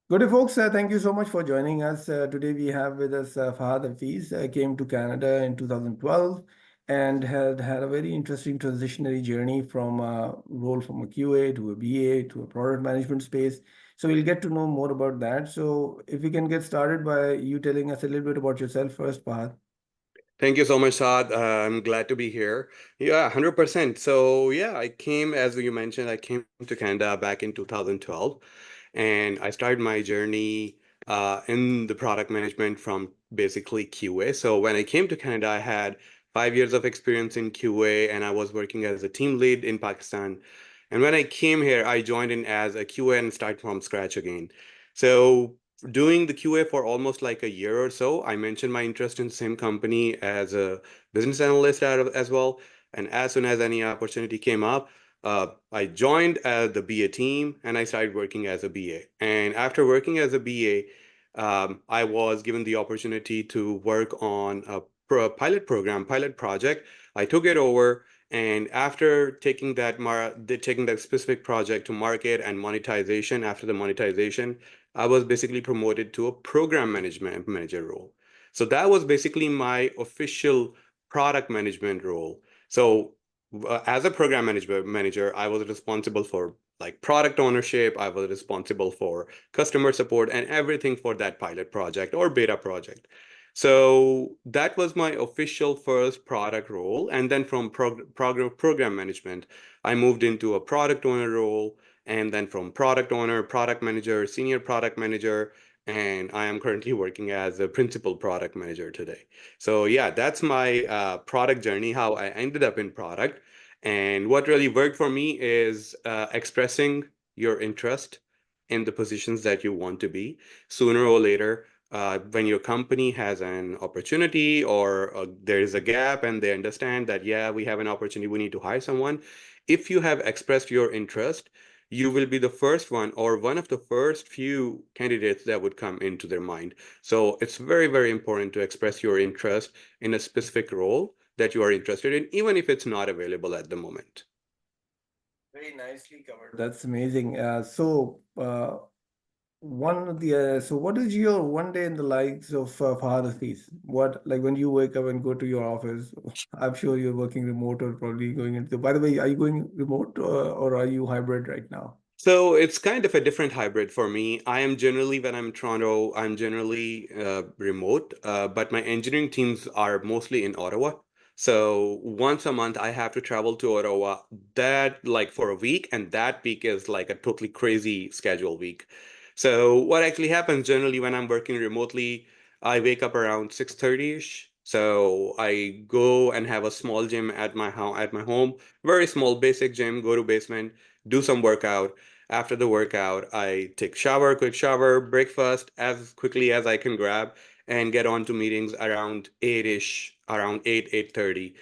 Good day, folks. Thank you so much for joining us. Today we have with us Fahad Hafeez. Came to Canada in 2012 and had a very interesting transitionary journey from a role from a QA to a BA to a product management space. So we'll get to know more about that. So if we can get started by you telling us a little bit about yourself first, Fahad. Thank you so much, Saad. I'm glad to be here. Yeah, 100%. So, yeah, as you mentioned, I came to Canada back in 2012, and I started my journey in the product management from basically QA. So, when I came to Canada, I had 5 years of experience in QA, and I was working as a team lead in Pakistan. And when I came here, I joined in as a QA and started from scratch again. So, doing the QA for almost like a year or so, I mentioned my interest in the same company as a business analyst as well. And as soon as any opportunity came up, I joined the BA team and I started working as a BA. And after working as a BA, I was given the opportunity to work on a pilot project. I took it over. And after taking that specific project to market and monetization, after the monetization, I was basically promoted to a program management manager role. So that was basically my official product management role. So as a program management manager, I was responsible for like product ownership. I was responsible for customer support and everything for that pilot project or beta project. So that was my official first product role. And then from program management, I moved into a product owner role, and then from product owner, product manager, senior product manager, and I am currently working as a principal product manager today. So yeah, that's my product journey, how I ended up in product. And what really worked for me is expressing your interest in the positions that you want to be. Sooner or later, when your company has an opportunity or there is a gap and they understand that, yeah, we have an opportunity, we need to hire someone. If you have expressed your interest, you will be the first one or one of the first few candidates that would come into their mind. So it's very, very important to express your interest in a specific role that you are interested in, even if it's not available at the moment. Very nicely covered. That's amazing. So what is your one day in the lives of Fahad Hafiz? What, like when you wake up and go to your office, I'm sure you're working remote or probably going into, by the way, are you going remote or are you hybrid right now? So it's kind of a different hybrid for me. I am generally, when I'm in Toronto, I'm generally remote, but my engineering teams are mostly in Ottawa. So once a month, I have to travel to Ottawa, that like for a week, and that week is like a totally crazy schedule week. So what actually happens generally when I'm working remotely, I wake up around 6:30-ish. So I go and have a small gym at my home, very small basic gym, go to basement, do some workout. After the workout, I take quick shower, breakfast as quickly as I can grab, and get on to meetings around 8-ish, around 8, 8:30.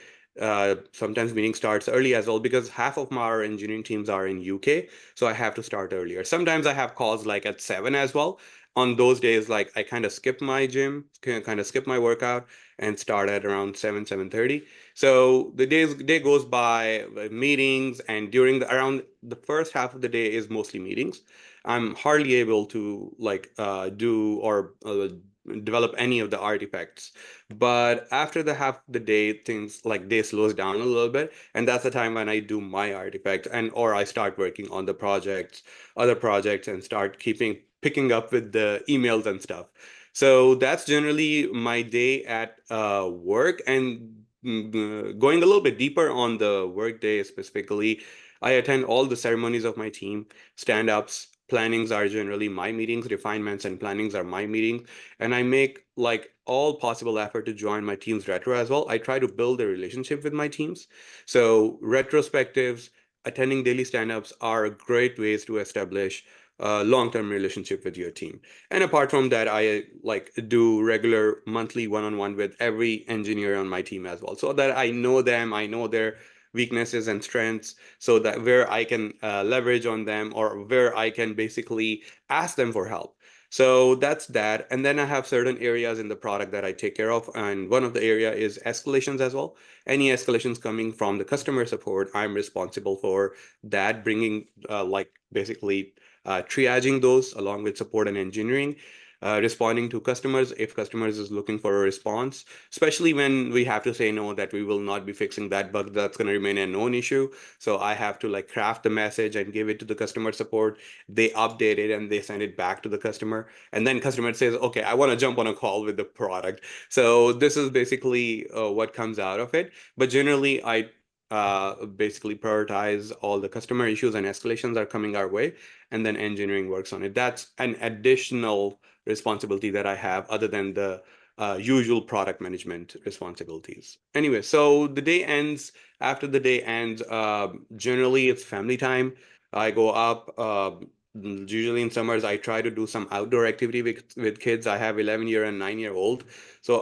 Sometimes meeting starts early as well because half of our engineering teams are in UK, so I have to start earlier. Sometimes I have calls like at 7 as well. On those days, like I kind of skip my gym, kind of skip my workout and start at around 7, 7:30. So the day goes by meetings, and during the around the first half of the day is mostly meetings. I'm hardly able to like do or develop any of the artifacts. But after the half of the day, things like day slows down a little bit, and that's the time when I do my artifact and or I start working on the other projects, and start picking up with the emails and stuff. So that's generally my day at work. And going a little bit deeper on the workday specifically, I attend all the ceremonies of my team, stand-ups, plannings are generally my meetings, refinements and plannings are my meetings, and I make like all possible effort to join my team's retro as well. I try to build a relationship with my teams. So retrospectives, attending daily stand-ups are great ways to establish a long-term relationship with your team. And apart from that, I like do regular monthly one-on-one with every engineer on my team as well, so that I know them, I know their weaknesses and strengths, so that where I can leverage on them or where I can basically ask them for help. So that's that. And then I have certain areas in the product that I take care of. And one of the area is escalations as well. Any escalations coming from the customer support, I'm responsible for that, bringing like basically triaging those along with support and engineering, responding to customers if customers is looking for a response, especially when we have to say no, that we will not be fixing that bug, that's going to remain a known issue. So I have to like craft the message and give it to the customer support. They update it and they send it back to the customer, and then customer says, okay, I want to jump on a call with the product. So this is basically what comes out of it. But generally, I basically prioritize all the customer issues and escalations are coming our way, and then engineering works on it. That's an additional responsibility that I have other than the usual product management responsibilities. Anyway, so the day ends. After the day ends, generally it's family time. I go up. Usually in summers, I try to do some outdoor activity with kids. I have 11-year and 9-year old. So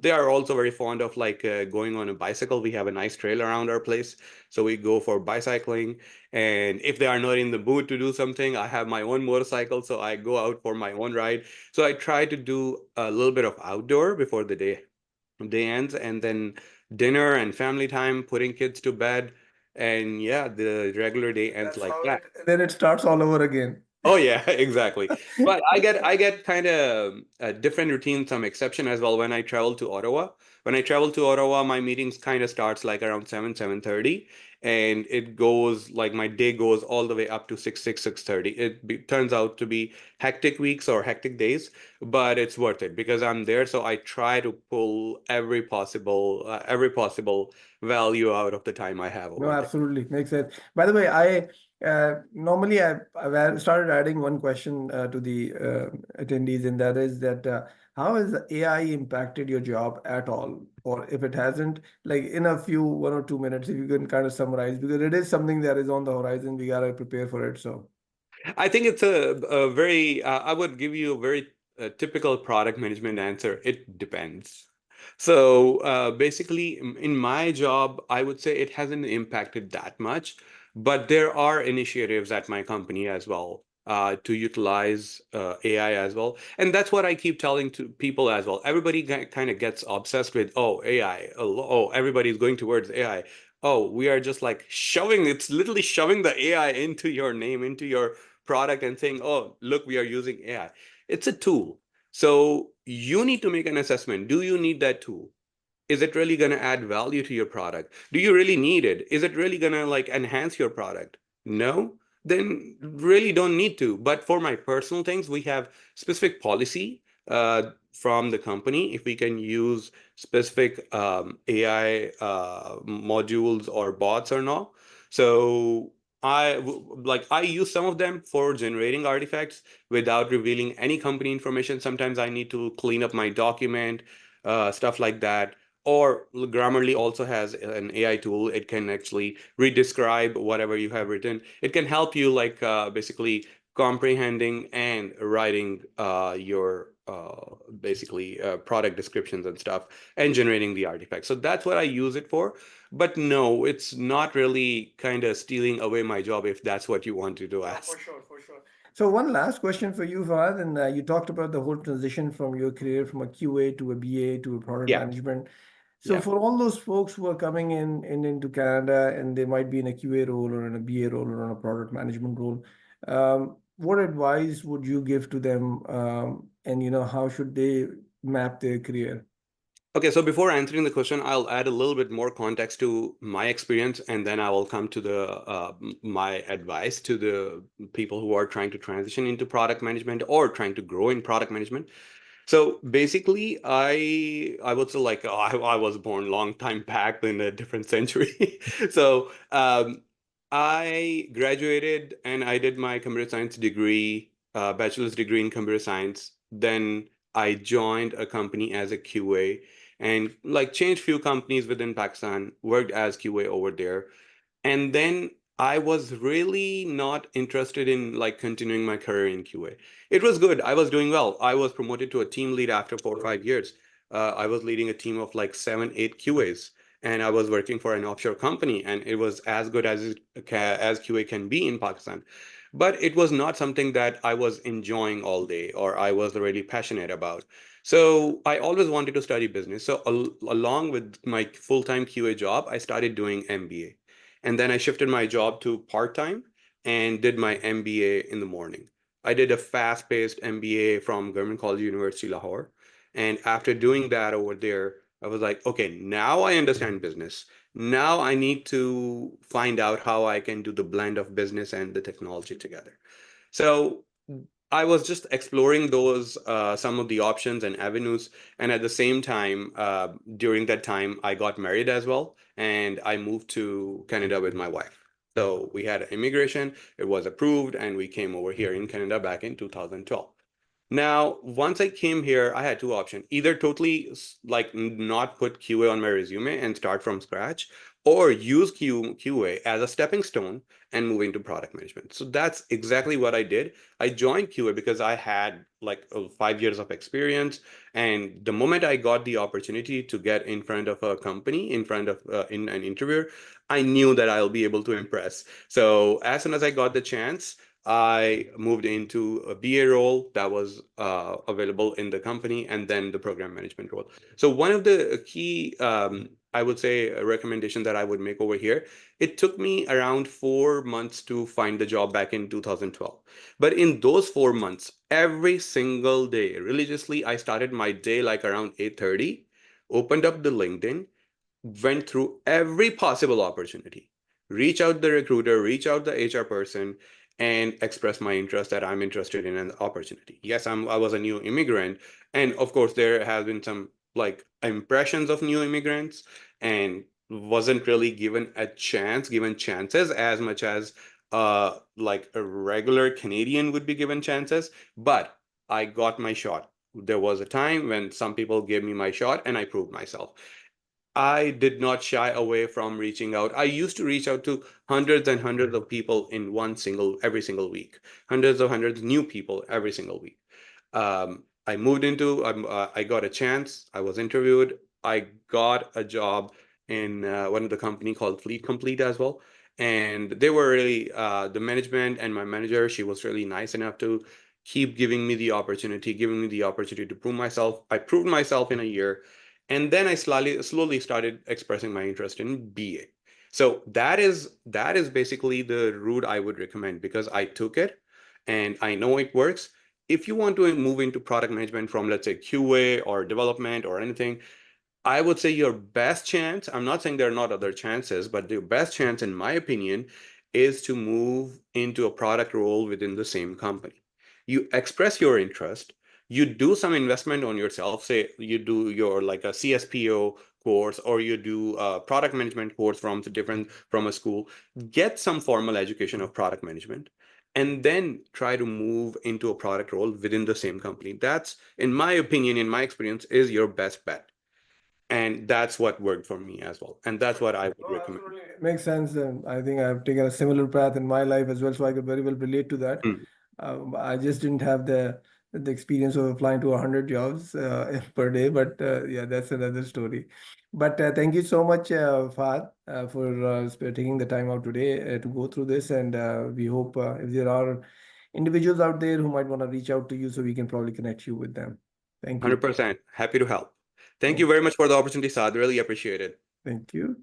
they are also very fond of like going on a bicycle. We have a nice trail around our place. So we go for bicycling. And if they are not in the mood to do something, I have my own motorcycle. So I go out for my own ride. So I try to do a little bit of outdoor before the day ends. And then dinner and family time, putting kids to bed. And yeah, the regular day ends That's like how that. it, then it starts all over again. Oh yeah, exactly. But I get kind of a different routine, some exception as well when I travel to Ottawa. When I travel to Ottawa, my meetings kind of starts like around 7:30, and it goes like my day goes all the way up to 6:30. Turns out to be hectic weeks or hectic days, but it's worth it because I'm there, so I try to pull every possible value out of the time I have No, over there. absolutely. Makes sense. By the way, I normally I've started adding one question to the attendees, and that is that how has AI impacted your job at all? Or if it hasn't, like in a few 1 or 2 minutes, if you can kind of summarize, because it is something that is on the horizon, we gotta prepare for it. So, I think it's a very, I would give you a very typical product management answer. It depends. So basically, in my job, I would say it hasn't impacted that much, but there are initiatives at my company as well to utilize AI as well. And that's what I keep telling to people as well. Everybody kind of gets obsessed with, oh, AI, oh, everybody's going towards AI. Oh, we are just like shoving, it's literally shoving the AI into your name, into your product and saying, oh, look, we are using AI. It's a tool. So you need to make an assessment. Do you need that tool? Is it really going to add value to your product? Do you really need it? Is it really going to like enhance your product? No, then really don't need to. But for my personal things, we have specific policy from the company if we can use specific AI modules or bots or not. So I use some of them for generating artifacts without revealing any company information. Sometimes I need to clean up my document, stuff like that. Or Grammarly also has an AI tool. It can actually redescribe whatever you have written. It can help you like basically comprehending and writing your basically product descriptions and stuff and generating the artifacts. So that's what I use it for. But no, it's not really kind of stealing away my job if that's what you wanted to no, for ask. sure, for sure. So one last question for you, Fahad, and you talked about the whole transition from your career from a QA to a BA to a product Yeah, management. So yeah. for all those folks who are coming in into Canada and they might be in a QA role or in a BA role or in a product management role, what advice would you give to them? And how should they map their career? Okay, so before answering the question, I'll add a little bit more context to my experience, and then I will come to the my advice to the people who are trying to transition into product management or trying to grow in product management. So basically, I would say like I was born long time back in a different century. So I graduated and I did my computer science degree, bachelor's degree in computer science. Then I joined a company as a QA and like changed few companies within Pakistan, worked as QA over there. And then I was really not interested in like continuing my career in QA. It was good. I was doing well. I was promoted to a team lead after 4 or 5 years. I was leading a team of like 7, 8 QAs, and I was working for an offshore company, and it was as good as QA can be in Pakistan. But it was not something that I was enjoying all day or I was really passionate about. So I always wanted to study business. So along with my full-time QA job, I started doing MBA. And then I shifted my job to part-time. and did my MBA in the morning. I did a fast-paced MBA from Government College University, Lahore. And after doing that over there, I was like, okay, now I understand business. Now I need to find out how I can do the blend of business and the technology together. So I was just exploring those some of the options and avenues, and at the same time, during that time, I got married as well, and I moved to Canada with my wife. So we had immigration, it was approved, and we came over here in Canada back in 2012. Now, once I came here, I had two options. Either totally like not put QA on my resume and start from scratch, or use QA as a stepping stone and move into product management. So that's exactly what I did. I joined QA because I had like 5 years of experience. And the moment I got the opportunity to get in front of a company, in front of in an interviewer, I knew that I'll be able to impress. So as soon as I got the chance, I moved into a BA role that was available in the company, and then the program management role. So one of the key, I would say, a recommendation that I would make over here, it took me around 4 months to find the job back in 2012. But in those 4 months, every single day, religiously, I started my day like around 8:30, opened up the LinkedIn, went through every possible opportunity, reach out the recruiter, reach out the HR person, and express my interest that I'm interested in an opportunity. Yes, I was a new immigrant, and of course there has been some like impressions of new immigrants, and wasn't really given chances as much as like a regular Canadian would be given chances. But I got my shot. There was a time when some people gave me my shot, and I proved myself. I did not shy away from reaching out. I used to reach out to hundreds and hundreds of people in every single week, hundreds new people every single week. I got a chance. I was interviewed. I got a job in one of the company called Fleet Complete as well. And they were really, the management and my manager, she was really nice enough to keep giving me the opportunity to prove myself. I proved myself in a year. And then I slowly started expressing my interest in BA. So that is basically the route I would recommend because I took it and I know it works. If you want to move into product management from, let's say, QA or development or anything, I would say your best chance, I'm not saying there are not other chances, but the best chance, in my opinion, is to move into a product role within the same company. You express your interest, you do some investment on yourself, say you do your like a CSPO course or you do a product management course from a school, get some formal education of product management, and then try to move into a product role within the same company. That's, in my opinion, in my experience, is your best bet. And that's what worked for me as well. And that's what I would No, recommend. absolutely. It makes sense. And I think I've taken a similar path in my life as well, so I could very well relate to that. Mm. I just didn't have the experience of applying to 100 jobs per day, but yeah, that's another story. But thank you so much, Fahad, for taking the time out today to go through this. And we hope if there are individuals out there who might want to reach out to you, so we can probably connect you with them. Thank you. 100% happy to help. Thank you Okay. very much for the opportunity, Saad. Really appreciate it. Thank you.